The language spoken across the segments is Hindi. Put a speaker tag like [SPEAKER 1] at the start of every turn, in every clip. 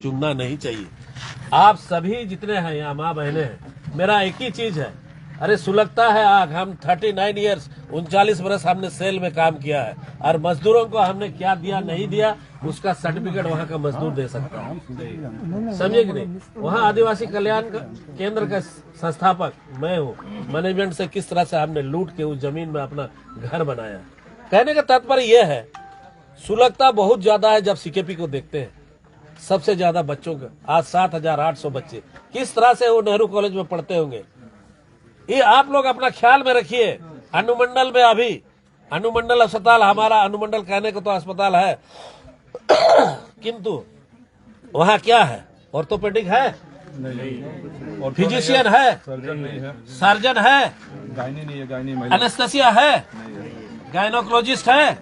[SPEAKER 1] चुनना नहीं चाहिए। आप सभी जितने हैं यहाँ माँ बहने हैं, मेरा एक ही चीज है, अरे सुलगता है आग। हम 39 ईयर्स 39 बरस हमने सेल में काम किया है और मजदूरों को हमने क्या दिया नहीं दिया उसका सर्टिफिकेट वहाँ का मजदूर दे सकता है, समझे कि नहीं। वहाँ आदिवासी कल्याण केंद्र का संस्थापक मैं हूँ। मैनेजमेंट से किस तरह से हमने लूट के उस जमीन में अपना घर बनाया। कहने का तात्पर्य यह है, सुलगता बहुत ज्यादा है जब सीकेपी को देखते हैं। सबसे ज्यादा बच्चों का आज 7,800 बच्चे किस तरह से वो नेहरू कॉलेज में पढ़ते होंगे, ये आप लोग अपना ख्याल में रखिए। अनुमंडल में अभी अनुमंडल अस्पताल, हमारा अनुमंडल कहने को तो अस्पताल है किंतु वहाँ क्या है, ऑर्थोपेडिक है नहीं, फिजिशियन है, सर्जन है,
[SPEAKER 2] गायनी नहीं है,
[SPEAKER 1] एनेस्थेसिया है, गायनोकोलॉजिस्ट है,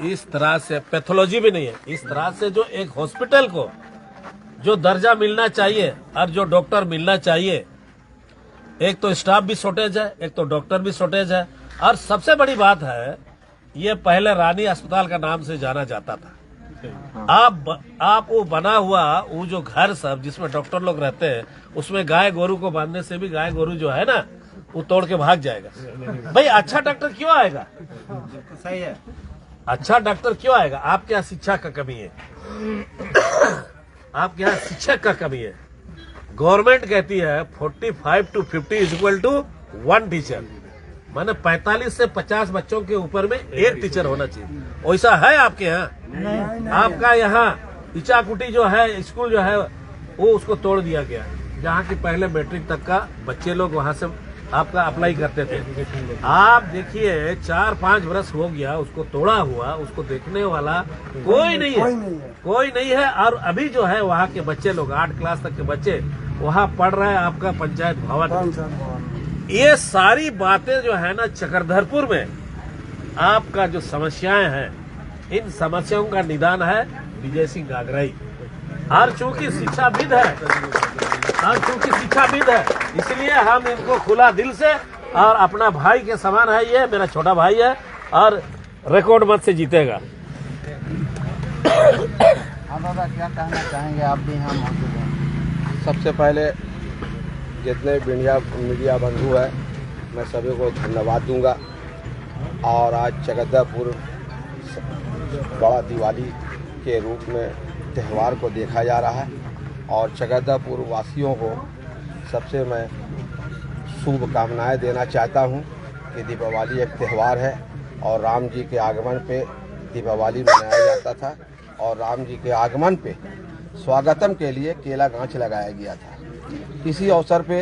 [SPEAKER 1] इस तरह से पैथोलॉजी भी नहीं है। इस तरह से जो एक हॉस्पिटल को जो दर्जा मिलना चाहिए और जो डॉक्टर मिलना चाहिए, एक तो स्टाफ भी शॉर्टेज है, एक तो डॉक्टर भी शॉर्टेज है। और सबसे बड़ी बात है, ये पहले रानी अस्पताल का नाम से जाना जाता था। आप वो बना हुआ वो जो घर सब जिसमें डॉक्टर लोग रहते हैं, उसमें गाय गोरू को बांधने से भी गाय गोरू जो है ना वो तोड़ के भाग जाएगा। भाई अच्छा डॉक्टर क्यों आएगा?
[SPEAKER 3] सही है,
[SPEAKER 1] अच्छा डॉक्टर क्यों आएगा? आपके यहाँ शिक्षा का कमी है, आपके यहाँ शिक्षक का कमी है। गवर्नमेंट कहती है 45 to 50 is equal to 1 teacher, माने 45 से 50 बच्चों के ऊपर में एक टीचर होना चाहिए। वैसा है आपके यहाँ? आपका यहाँ इचाकुटी जो है स्कूल जो है वो उसको तोड़ दिया गया, जहाँ की पहले मैट्रिक तक का बच्चे लोग वहाँ से आपका अप्लाई करते थे। आप देखिए 4-5 वर्ष हो गया उसको तोड़ा हुआ, उसको देखने वाला कोई नहीं है। और अभी जो है वहाँ के बच्चे लोग 8 क्लास तक के बच्चे वहाँ पढ़ रहे हैं आपका पंचायत भवन। ये सारी बातें जो है ना चक्रधरपुर में आपका जो समस्याएं हैं, इन समस्याओं का निदान है विजय सिंह गागराई। और चूंकि शिक्षाविद है इसलिए हम इनको खुला दिल से और अपना भाई के समान है, ये मेरा छोटा भाई है और रिकॉर्ड मत से जीतेगा।
[SPEAKER 3] हाँ दादा, क्या कहना चाहेंगे? आप भी यहाँ मौजूद हैं।
[SPEAKER 4] सबसे पहले जितने मीडिया बंधु है मैं सभी को धन्यवाद दूंगा। और आज चकधरपुर बड़ा दिवाली के रूप में त्यौहार को देखा जा रहा है और चकधरपुर वासियों को सबसे मैं शुभकामनाएं देना चाहता हूं कि दीपावली एक त्यौहार है और राम जी के आगमन पे दीपावली मनाया जाता था और राम जी के आगमन पे स्वागतम के लिए केला गांच लगाया गया था। इसी अवसर पे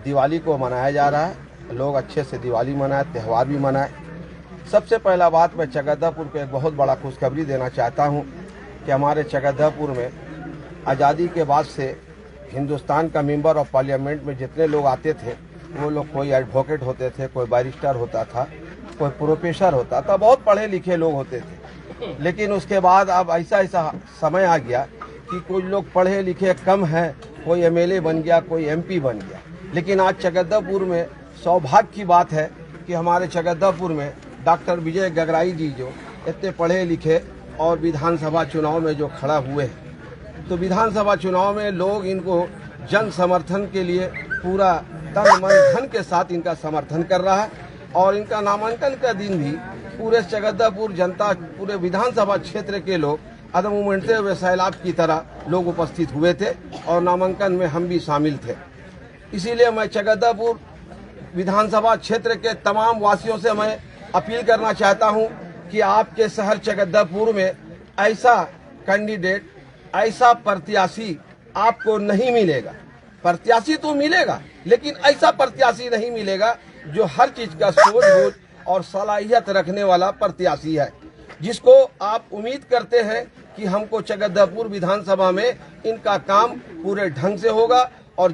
[SPEAKER 4] दिवाली को मनाया जा रहा है। लोग अच्छे से दिवाली मनाए, त्यौहार भी मनाए। सबसे पहला बात मैं चकधरपुर को एक बहुत बड़ा खुशखबरी देना चाहता हूं कि हमारे चकधरपुर में आज़ादी के बाद से हिंदुस्तान का मेंबर ऑफ पार्लियामेंट में जितने लोग आते थे वो लोग कोई एडवोकेट होते थे, कोई बैरिस्टर होता था, कोई प्रोफेसर होता था, बहुत पढ़े लिखे लोग होते थे। लेकिन उसके बाद अब ऐसा समय आ गया कि कुछ लोग पढ़े लिखे कम हैं, कोई एमएलए बन गया, कोई एमपी बन गया। लेकिन आज चकधरपुर में सौभाग्य की बात है कि हमारे चकधरपुर में डॉक्टर विजय गागराई जी जो इतने पढ़े लिखे और विधानसभा चुनाव में जो खड़ा हुए हैं, तो विधानसभा चुनाव में लोग इनको जन समर्थन के लिए पूरा तन मन धन के साथ इनका समर्थन कर रहा है। और इनका नामांकन का दिन भी पूरे चकधरपुर जनता, पूरे विधानसभा क्षेत्र के लोग अदम उमड़ते हुए सैलाब की तरह लोग उपस्थित हुए थे और नामांकन में हम भी शामिल थे। इसीलिए मैं चकधरपुर विधानसभा क्षेत्र के तमाम वासियों से मैं अपील करना चाहता हूं कि आपके शहर चकधरपुर में ऐसा कैंडिडेट, ऐसा प्रत्याशी आपको नहीं मिलेगा। प्रत्याशी तो मिलेगा लेकिन ऐसा प्रत्याशी नहीं मिलेगा जो हर चीज का सूझबूझ और सलाहियत रखने वाला प्रत्याशी है, जिसको आप उम्मीद करते हैं कि हमको चकधरपुर विधानसभा में इनका काम पूरे ढंग से होगा। और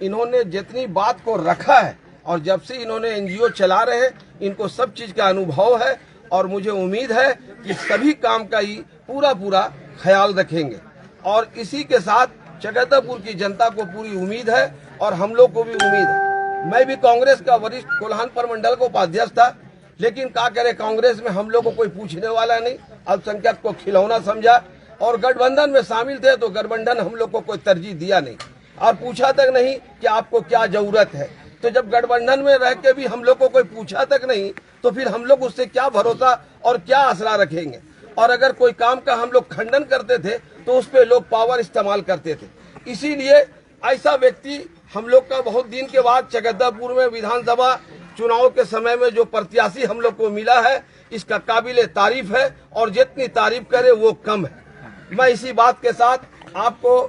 [SPEAKER 4] इन्होंने जितनी बात को रखा है और जब से इन्होंने एनजीओ चला रहे हैं, इनको सब चीज का अनुभव है और मुझे उम्मीद है कि सभी काम का ही पूरा ख्याल रखेंगे। और इसी के साथ चकधरपुर की जनता को पूरी उम्मीद है और हम लोग को भी उम्मीद है। मैं भी कांग्रेस का वरिष्ठ कोल्हान प्रमंडल का उपाध्यक्ष था, लेकिन क्या करे, कांग्रेस में हम लोग को कोई पूछने वाला नहीं, अल्पसंख्यक को खिलौना समझा। और गठबंधन में शामिल थे तो गठबंधन हम लोग को कोई तरजीह दिया नहीं और पूछा तक नहीं कि आपको क्या जरूरत है। तो जब गठबंधन में रह के भी हम लोग को कोई पूछा तक नहीं तो फिर हम लोग उससे क्या भरोसा और क्या आसरा रखेंगे। और अगर कोई काम का हम लोग खंडन करते थे तो उस पर लोग पावर इस्तेमाल करते थे। इसीलिए ऐसा व्यक्ति हम लोग का बहुत दिन के बाद चकद्दापुर में विधानसभा चुनाव के समय में जो प्रत्याशी हम लोग को मिला है इसका काबिले तारीफ है और जितनी तारीफ करे वो कम है। मैं इसी बात के साथ आपको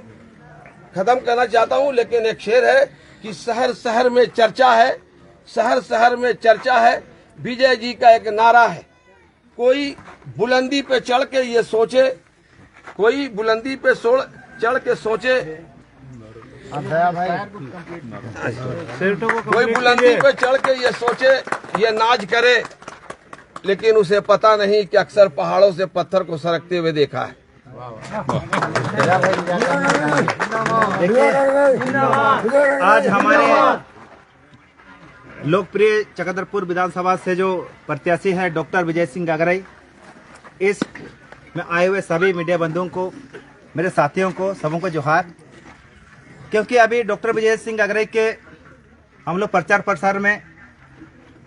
[SPEAKER 4] खत्म करना चाहता हूं, लेकिन एक शेर है कि शहर शहर में चर्चा है, शहर शहर में चर्चा है, विजय जी का एक नारा है। कोई बुलंदी पे चढ़ के ये सोचे, कोई बुलंदी पे चढ़ के सोचे, कोई बुलंदी पे चढ़ के ये सोचे, ये नाज करे, लेकिन उसे पता नहीं कि अक्सर पहाड़ों से पत्थर को सरकते हुए देखा है।
[SPEAKER 2] आज हमारे लोकप्रिय चकद्दरपुर विधानसभा से जो प्रत्याशी है डॉक्टर विजय सिंह गागराई, इस में आए हुए सभी मीडिया बंधुओं को, मेरे साथियों को, सबों को जोहार। क्योंकि अभी डॉक्टर विजय सिंह गागराई के हम लोग प्रचार प्रसार में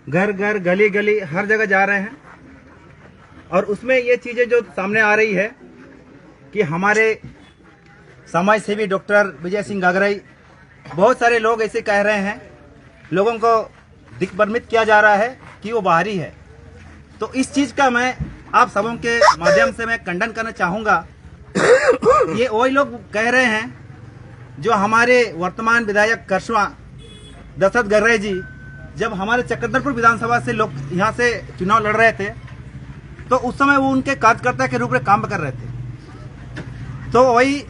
[SPEAKER 2] घर घर गली गली हर जगह जा रहे हैं और उसमें ये चीज़ें जो सामने आ रही है कि हमारे समाज सेवी डॉक्टर विजय सिंह गागराई, बहुत सारे लोग ऐसे कह रहे हैं, लोगों को दिग्भ्रमित किया जा रहा है कि वो बाहरी है। तो इस चीज़ का मैं आप सबों के माध्यम से मैं खंडन करना चाहूँगा। ये वही लोग कह रहे हैं जो हमारे वर्तमान विधायक करशवा दशरथ गागराई जी जब हमारे चकद्दरपुर विधानसभा से लोग यहाँ से चुनाव लड़ रहे थे तो उस समय वो उनके कार्यकर्ता के रूप में काम कर रहे थे। तो वही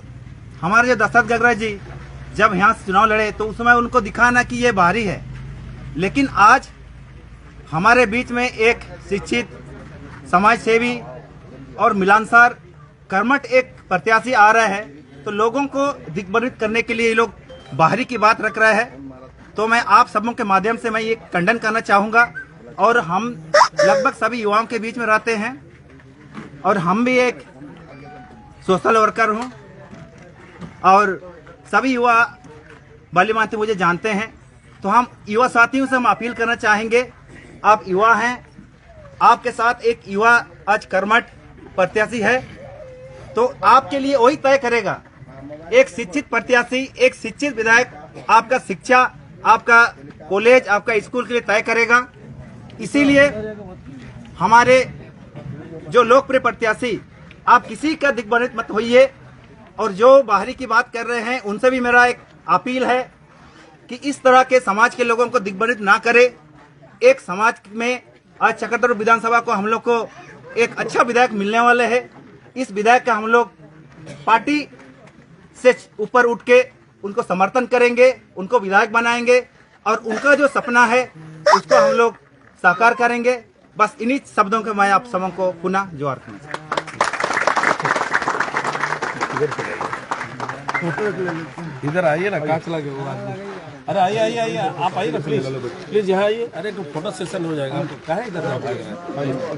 [SPEAKER 2] हमारे जो दशरथ गागराई जी जब यहाँ से चुनाव लड़े तो उस समय उनको दिखाना कि ये बाहरी है, लेकिन आज हमारे बीच में एक शिक्षित, समाज सेवी और मिलानसार, कर्मठ एक प्रत्याशी आ रहा है तो लोगों को दिग्भ्रमित करने के लिए ये लोग बाहरी की बात रख रहा है। तो मैं आप सबों के माध्यम से मैं ये खंडन करना चाहूँगा। और हम लगभग सभी युवाओं के बीच में रहते हैं और हम भी एक सोशल वर्कर हूँ और सभी युवा भली भांति मुझे जानते हैं। तो हम युवा साथियों से हम अपील करना चाहेंगे, आप युवा हैं, आपके साथ एक युवा आज कर्मठ प्रत्याशी है तो आपके लिए वही तय करेगा। एक शिक्षित प्रत्याशी, एक शिक्षित विधायक आपका शिक्षा, आपका कॉलेज, आपका स्कूल के लिए तय करेगा। इसीलिए हमारे जो लोकप्रिय प्रत्याशी, आप किसी का दिग्भ्रमित मत होइए और जो बाहरी की बात कर रहे हैं उनसे भी मेरा एक अपील है कि इस तरह के समाज के लोगों को दिग्भ्रमित ना करे। एक समाज में आज चकद्दरपुर विधानसभा को हम लोग को एक अच्छा विधायक मिलने वाले है। इस विधायक का हम लोग पार्टी से ऊपर उठ के उनको समर्थन करेंगे, उनको विधायक बनाएंगे और उनका जो सपना है उसको हम लोग साकार करेंगे। बस इन्हीं शब्दों के मैं आप सबों को पुनः जोहार करना चाहूँगा।
[SPEAKER 1] इधर आइए ना, कांच लगे वो आदमी। अरे आइए आइए आइए, आप आइए ना प्लीज, प्लीज यहाँ आइए। अरे फोटो सेशन हो जाएगा, काहे इधर